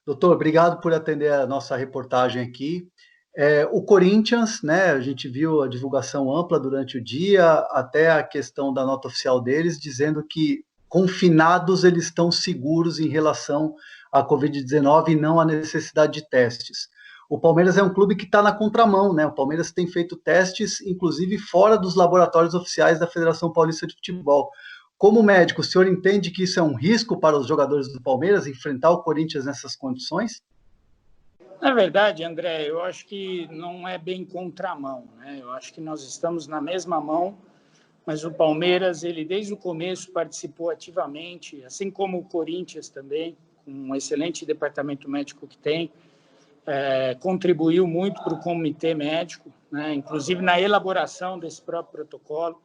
Doutor, obrigado por atender a nossa reportagem aqui. O Corinthians, né, a gente viu a divulgação ampla durante o dia, até a questão da nota oficial deles, dizendo que confinados eles estão seguros em relação à Covid-19 e não à necessidade de testes. O Palmeiras é um clube que está na contramão, né? O Palmeiras tem feito testes, inclusive fora dos laboratórios oficiais da Federação Paulista de Futebol. Como médico, o senhor entende que isso é um risco para os jogadores do Palmeiras, enfrentar o Corinthians nessas condições? Na verdade, André, eu acho que não é bem contramão, né? Eu acho que nós estamos na mesma mão, mas o Palmeiras, ele desde o começo participou ativamente, assim como o Corinthians também, com um excelente departamento médico que tem, contribuiu muito para o comitê médico, né? Inclusive na elaboração desse próprio protocolo,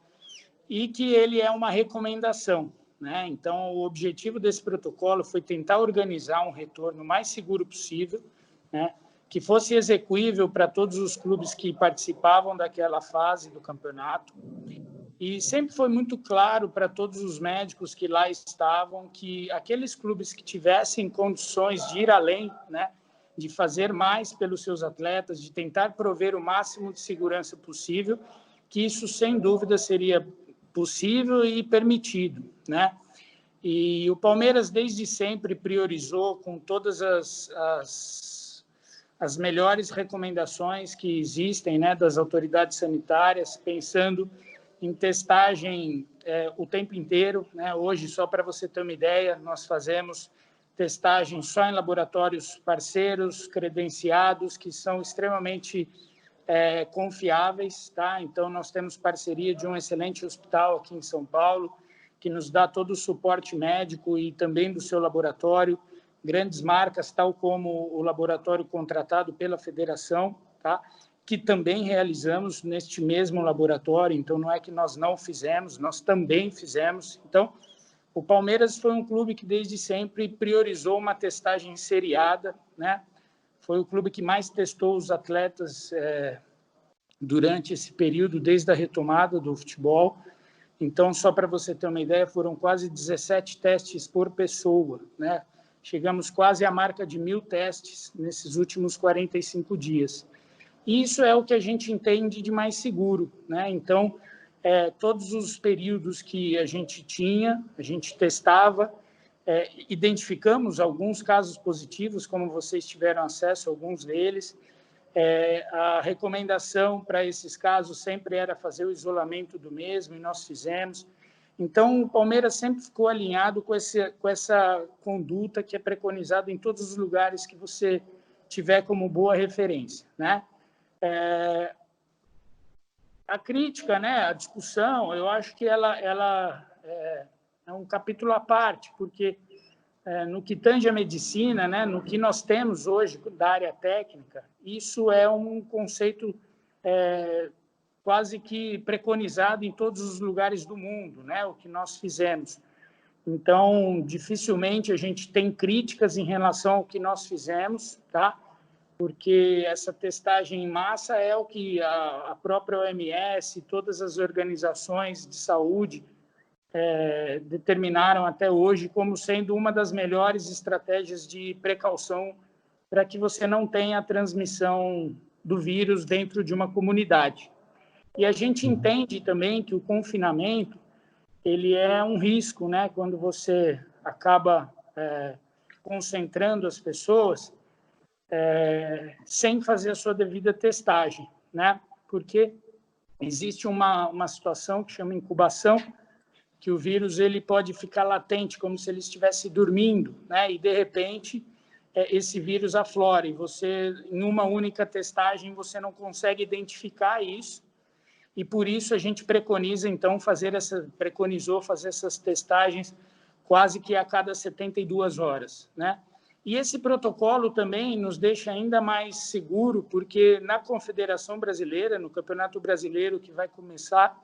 e que ele é uma recomendação, né? Então, o objetivo desse protocolo foi tentar organizar um retorno mais seguro possível, né? Que fosse execuível para todos os clubes que participavam daquela fase do campeonato. E sempre foi muito claro para todos os médicos que lá estavam que aqueles clubes que tivessem condições de ir além, né, de fazer mais pelos seus atletas, de tentar prover o máximo de segurança possível, que isso, sem dúvida, seria possível e permitido, né? E o Palmeiras, desde sempre, priorizou com todas as melhores recomendações que existem, né, das autoridades sanitárias, pensando em testagem o tempo inteiro, né? Hoje, só para você ter uma ideia, nós fazemos testagem só em laboratórios parceiros, credenciados, que são extremamente confiáveis, tá? Então, nós temos parceria de um excelente hospital aqui em São Paulo, que nos dá todo o suporte médico e também do seu laboratório, grandes marcas, tal como o laboratório contratado pela federação, tá? Que também realizamos neste mesmo laboratório, então não é que nós não fizemos, nós também fizemos. Então, o Palmeiras foi um clube que desde sempre priorizou uma testagem seriada, né? Foi o clube que mais testou os atletas durante esse período, desde a retomada do futebol. Então, só para você ter uma ideia, foram quase 17 testes por pessoa, né? Chegamos quase à marca de 1.000 testes nesses últimos 45 dias. Isso é o que a gente entende de mais seguro, né? Então, todos os períodos que a gente tinha, a gente testava, identificamos alguns casos positivos, como vocês tiveram acesso a alguns deles. A recomendação para esses casos sempre era fazer o isolamento do mesmo, e nós fizemos. Então, o Palmeiras sempre ficou alinhado com essa conduta que é preconizada em todos os lugares que você tiver como boa referência, né? A crítica, né, a discussão, eu acho que ela é um capítulo à parte, porque no que tange a medicina, né, no que nós temos hoje da área técnica, isso é um conceito quase que preconizado em todos os lugares do mundo, né, o que nós fizemos. Então, dificilmente a gente tem críticas em relação ao que nós fizemos, tá? Porque essa testagem em massa é o que a própria OMS, todas as organizações de saúde determinaram até hoje como sendo uma das melhores estratégias de precaução para que você não tenha a transmissão do vírus dentro de uma comunidade. E a gente entende também que o confinamento ele é um risco, né? Quando você acaba concentrando as pessoas sem fazer a sua devida testagem, né? Porque existe uma situação que chama incubação, que o vírus ele pode ficar latente, como se ele estivesse dormindo, né? E, de repente, esse vírus aflora. E você, em uma única testagem, você não consegue identificar isso. E, por isso, a gente preconiza, então, preconizou fazer essas testagens quase que a cada 72 horas, né? E esse protocolo também nos deixa ainda mais seguro, porque na Confederação Brasileira, no Campeonato Brasileiro que vai começar,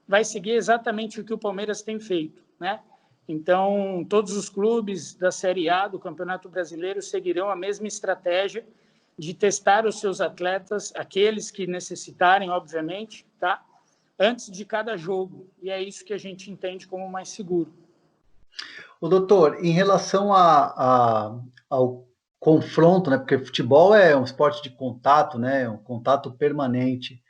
vai seguir exatamente o que o Palmeiras tem feito, né? Então, todos os clubes da Série A do Campeonato Brasileiro seguirão a mesma estratégia de testar os seus atletas, aqueles que necessitarem, obviamente, tá? Antes de cada jogo. E é isso que a gente entende como mais seguro. O doutor, em relação ao confronto, né? Porque futebol é um esporte de contato, né? Um contato permanente.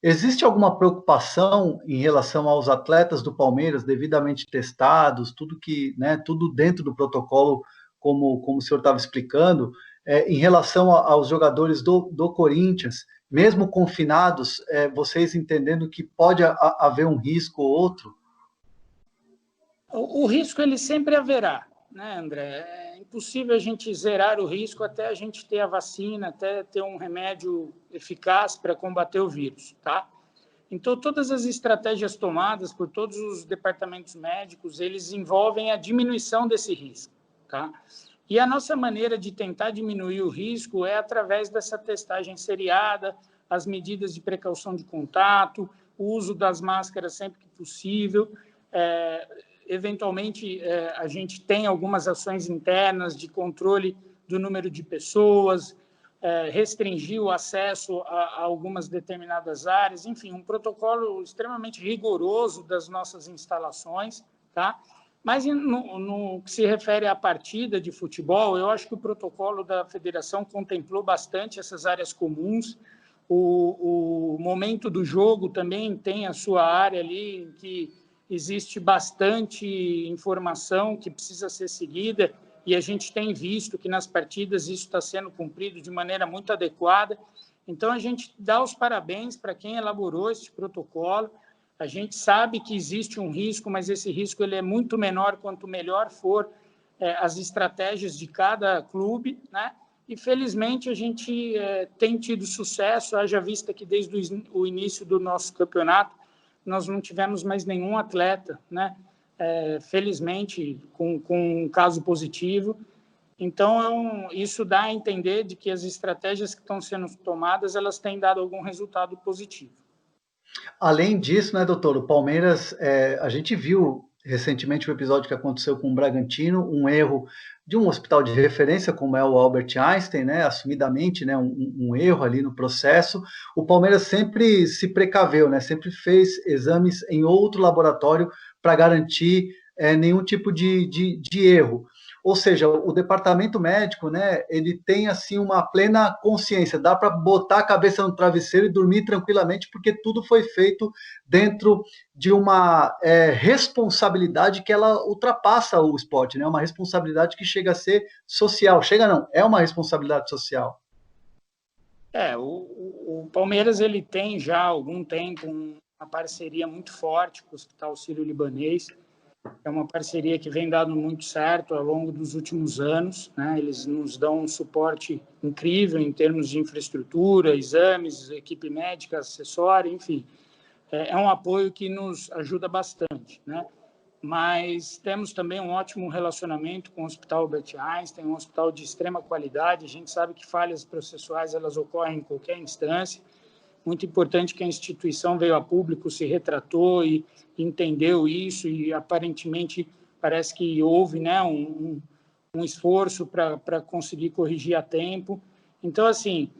Existe alguma preocupação em relação aos atletas do Palmeiras devidamente testados, tudo que, né, tudo dentro do protocolo, como o senhor estava explicando, em relação aos jogadores do Corinthians, mesmo confinados, vocês entendendo que pode haver um risco ou outro? O risco ele sempre haverá, né, André? É impossível a gente zerar o risco até a gente ter a vacina, até ter um remédio eficaz para combater o vírus, tá? Então, todas as estratégias tomadas por todos os departamentos médicos, eles envolvem a diminuição desse risco, tá? E a nossa maneira de tentar diminuir o risco é através dessa testagem seriada, as medidas de precaução de contato, o uso das máscaras sempre que possível. Eventualmente, a gente tem algumas ações internas de controle do número de pessoas, restringir o acesso a algumas determinadas áreas, enfim, um protocolo extremamente rigoroso das nossas instalações, tá? Mas no que se refere à partida de futebol, eu acho que o protocolo da federação contemplou bastante essas áreas comuns. O momento do jogo também tem a sua área ali em que existe bastante informação que precisa ser seguida e a gente tem visto que nas partidas isso está sendo cumprido de maneira muito adequada. Então, a gente dá os parabéns para quem elaborou esse protocolo. A gente sabe que existe um risco, mas esse risco ele é muito menor quanto melhor for as estratégias de cada clube, né? E, felizmente, a gente tem tido sucesso, haja vista que desde o início do nosso campeonato nós não tivemos mais nenhum atleta, né? Felizmente, com um caso positivo. Então, isso dá a entender de que as estratégias que estão sendo tomadas, elas têm dado algum resultado positivo. Além disso, né, doutor, o Palmeiras, a gente viu recentemente o episódio que aconteceu com o Bragantino, um erro de um hospital de referência, como é o Albert Einstein, né, assumidamente, né, um erro ali no processo. O Palmeiras sempre se precaveu, né, sempre fez exames em outro laboratório para garantir nenhum tipo de erro. Ou seja, o departamento médico, né, ele tem assim uma plena consciência, dá para botar a cabeça no travesseiro e dormir tranquilamente, porque tudo foi feito dentro de uma responsabilidade que ela ultrapassa o esporte, né? Uma responsabilidade que chega a ser social. Chega não, é uma responsabilidade social. O Palmeiras ele tem já há algum tempo uma parceria muito forte com o Hospital Sírio-Libanês. É uma parceria que vem dando muito certo ao longo dos últimos anos, né? Eles nos dão um suporte incrível em termos de infraestrutura, exames, equipe médica, acessória, enfim. É um apoio que nos ajuda bastante, né? Mas temos também um ótimo relacionamento com o Hospital Albert Einstein, um hospital de extrema qualidade. A gente sabe que falhas processuais elas ocorrem em qualquer instância. Muito importante que a instituição veio a público, se retratou e entendeu isso e aparentemente parece que houve, né, um esforço para conseguir corrigir a tempo. Então, assim,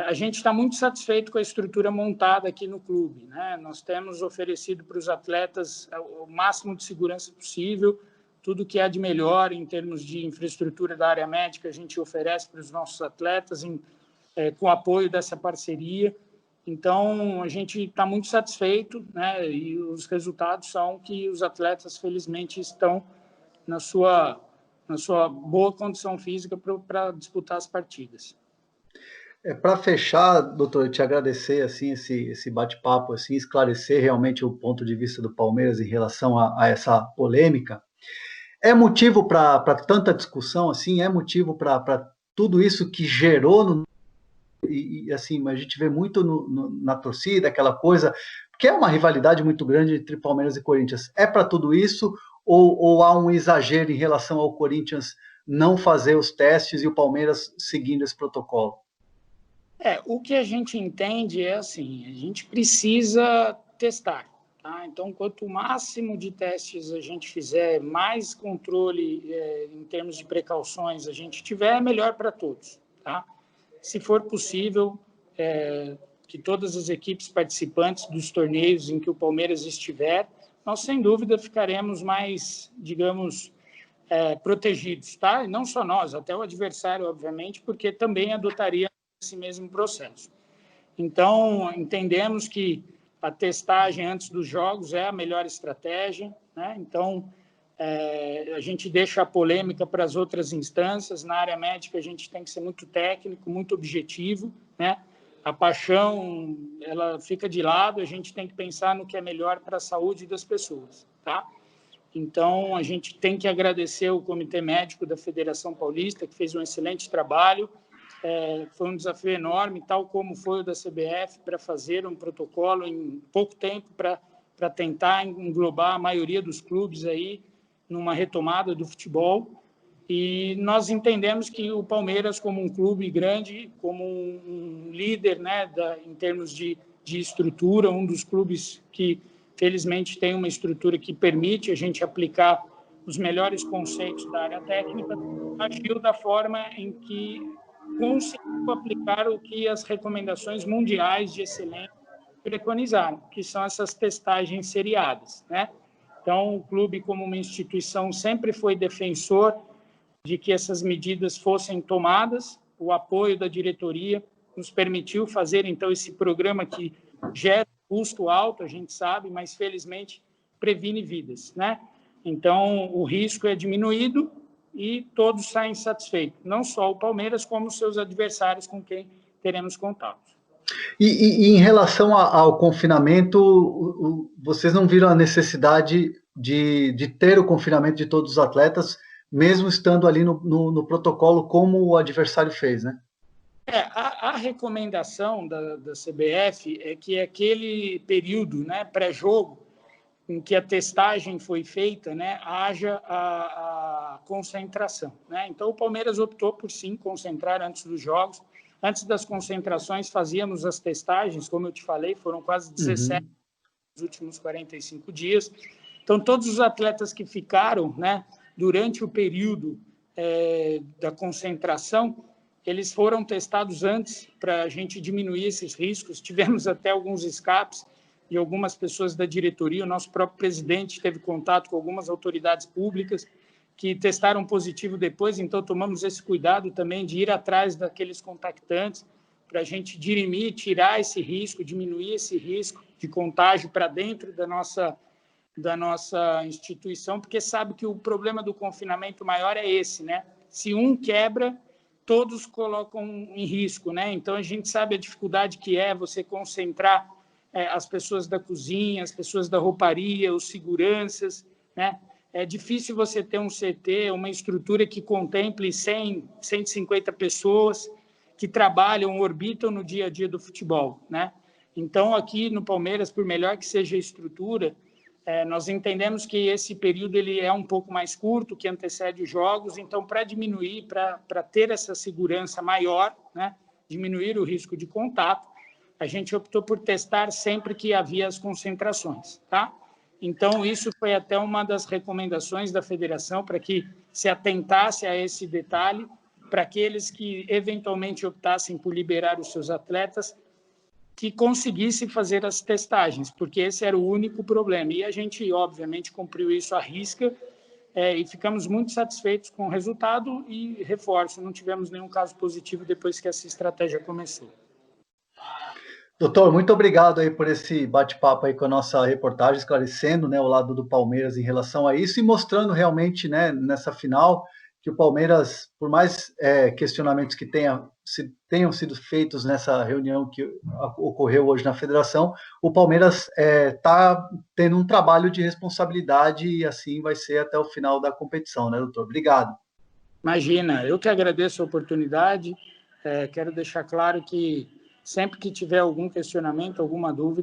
a gente está muito satisfeito com a estrutura montada aqui no clube, né? Nós temos oferecido para os atletas o máximo de segurança possível, tudo que há de melhor em termos de infraestrutura da área médica a gente oferece para os nossos atletas com o apoio dessa parceria. Então, a gente está muito satisfeito, né? E os resultados são que os atletas, felizmente, estão na sua boa condição física para disputar as partidas. Para fechar, doutor, eu te agradecer assim esse bate-papo, assim, esclarecer realmente o ponto de vista do Palmeiras em relação a essa polêmica. É motivo para tanta discussão, assim, é motivo para tudo isso que gerou e assim, a gente vê muito na torcida, aquela coisa, que é uma rivalidade muito grande entre Palmeiras e Corinthians. É para tudo isso ou há um exagero em relação ao Corinthians não fazer os testes e o Palmeiras seguindo esse protocolo? O que a gente entende é assim, a gente precisa testar, tá? Então, quanto máximo de testes a gente fizer, mais controle em termos de precauções a gente tiver, melhor para todos, tá? Se for possível, que todas as equipes participantes dos torneios em que o Palmeiras estiver, nós, sem dúvida, ficaremos mais, digamos, protegidos, tá? E não só nós, até o adversário, obviamente, porque também adotaria esse mesmo processo. Então, entendemos que a testagem antes dos jogos é a melhor estratégia, né? Então, a gente deixa a polêmica para as outras instâncias. Na área médica, a gente tem que ser muito técnico, muito objetivo, né? A paixão, ela fica de lado, a gente tem que pensar no que é melhor para a saúde das pessoas, tá? Então, a gente tem que agradecer o Comitê Médico da Federação Paulista, que fez um excelente trabalho. Foi um desafio enorme, tal como foi o da CBF, para fazer um protocolo em pouco tempo para tentar englobar a maioria dos clubes aí numa retomada do futebol. E nós entendemos que o Palmeiras, como um clube grande, como um líder, né, em termos de estrutura, um dos clubes que, felizmente, tem uma estrutura que permite a gente aplicar os melhores conceitos da área técnica, agiu da forma em que conseguiu aplicar o que as recomendações mundiais de excelência preconizaram, que são essas testagens seriadas, né? Então, o clube, como uma instituição, sempre foi defensor de que essas medidas fossem tomadas. O apoio da diretoria nos permitiu fazer, então, esse programa que gera custo alto, a gente sabe, mas, felizmente, previne vidas, né? Então, o risco é diminuído e todos saem satisfeitos, não só o Palmeiras, como os seus adversários com quem teremos contato. E em relação ao confinamento, vocês não viram a necessidade de ter o confinamento de todos os atletas, mesmo estando ali no protocolo, como o adversário fez, né? A recomendação da CBF é que aquele período, né, pré-jogo, em que a testagem foi feita, né, haja a concentração, né? Então, o Palmeiras optou por, sim, concentrar antes dos jogos. Antes das concentrações, fazíamos as testagens, como eu te falei, foram quase 17 nos últimos 45 dias. Então, todos os atletas que ficaram, né, durante o período da concentração, eles foram testados antes para a gente diminuir esses riscos. Tivemos até alguns escapes de algumas pessoas da diretoria. O nosso próprio presidente teve contato com algumas autoridades públicas que testaram positivo depois, então tomamos esse cuidado também de ir atrás daqueles contactantes para a gente dirimir, tirar esse risco, diminuir esse risco de contágio para dentro da nossa instituição, porque sabe que o problema do confinamento maior é esse, né? Se um quebra, todos colocam em risco, né? Então, a gente sabe a dificuldade que é você concentrar as pessoas da cozinha, as pessoas da rouparia, os seguranças, né? É difícil você ter um CT, uma estrutura que contemple 100, 150 pessoas que trabalham, orbitam no dia a dia do futebol, né? Então, aqui no Palmeiras, por melhor que seja a estrutura, nós entendemos que esse período ele é um pouco mais curto, que antecede os jogos, então, para diminuir, para ter essa segurança maior, né, diminuir o risco de contato, a gente optou por testar sempre que havia as concentrações, tá? Então, isso foi até uma das recomendações da federação para que se atentasse a esse detalhe, para aqueles que eventualmente optassem por liberar os seus atletas, que conseguissem fazer as testagens, porque esse era o único problema. E a gente, obviamente, cumpriu isso à risca e ficamos muito satisfeitos com o resultado e, reforço, não tivemos nenhum caso positivo depois que essa estratégia começou. Doutor, muito obrigado aí por esse bate-papo aí com a nossa reportagem, esclarecendo, né, o lado do Palmeiras em relação a isso e mostrando realmente, né, nessa final, que o Palmeiras, por mais questionamentos que tenham sido feitos nessa reunião que ocorreu hoje na federação, o Palmeiras está tendo um trabalho de responsabilidade e assim vai ser até o final da competição, né, doutor? Obrigado. Imagina, eu que agradeço a oportunidade, quero deixar claro que sempre que tiver algum questionamento, alguma dúvida,